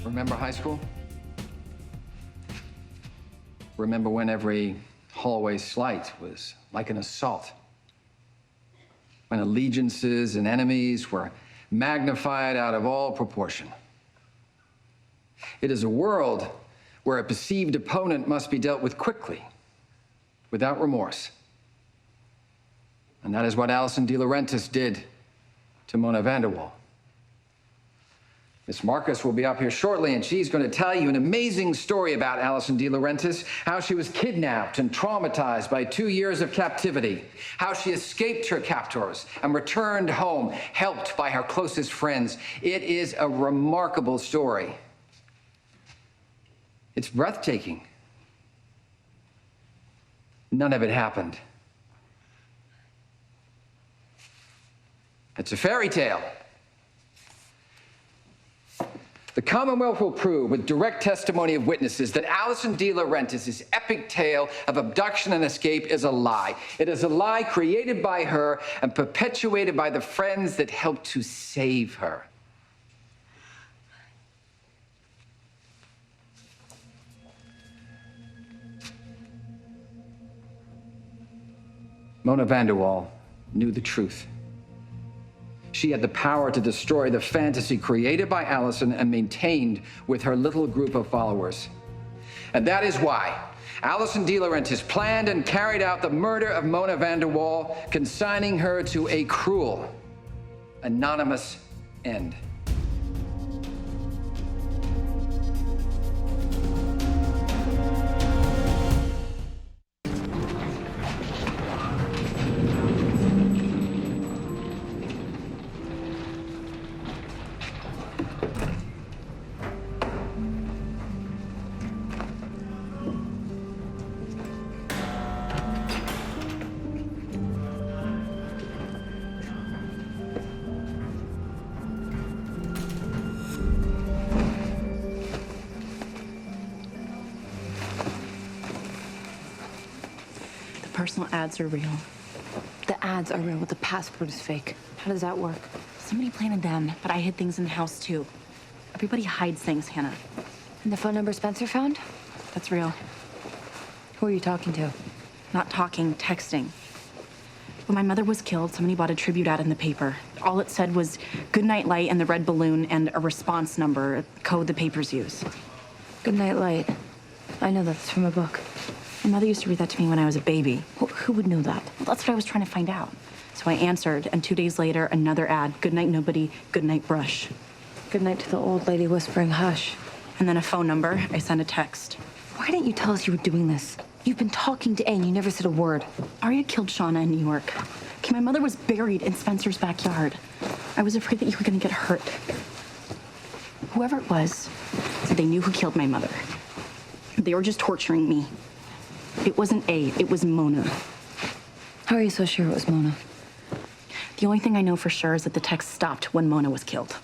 Remember high school? Remember when every hallway slight was like an assault? When allegiances and enemies were magnified out of all proportion? It is a world where a perceived opponent must be dealt with quickly, without remorse. And that is what Alison De Laurentiis did to Mona Vanderwall. Miss Marcus will be up here shortly, and she's going to tell you an amazing story about Alison De Laurentiis, how she was kidnapped and traumatized by 2 years of captivity, how she escaped her captors and returned home, helped by her closest friends. It is a remarkable story. It's breathtaking. None of it happened. It's a fairy tale. The Commonwealth will prove with direct testimony of witnesses that Alison De Laurentiis' epic tale of abduction and escape is a lie. It is a lie created by her and perpetuated by the friends that helped to save her. Mona Vanderwall knew the truth. She had the power to destroy the fantasy created by Alison and maintained with her little group of followers. And that is why Alison De Laurentiis planned and carried out the murder of Mona Vanderwall, consigning her to a cruel, anonymous end. Personal ads are real. The ads are real, but the passport is fake. How does that work? Somebody planted them, but I hid things in the house too. Everybody hides things, Hannah. And the phone number Spencer found? That's real. Who are you talking to? Not talking, texting. When my mother was killed, somebody bought a tribute ad in the paper. All it said was "Goodnight Light" and the red balloon and a response number, a code the papers use. Goodnight Light. I know that's from a book. My mother used to read that to me when I was a baby. Well, who would know that? Well, that's what I was trying to find out. So I answered, and 2 days later, another ad. "Good night, nobody. Good night, brush." Good night to the old lady whispering hush. And then a phone number. I sent a text. Why didn't you tell us you were doing this? You've been talking to A and you never said a word. Aria killed Shauna in New York. Okay, my mother was buried in Spencer's backyard. I was afraid that you were gonna get hurt. Whoever it was said they knew who killed my mother. They were just torturing me. It wasn't A, it was Mona. How are you so sure it was Mona? The only thing I know for sure is that the text stopped when Mona was killed.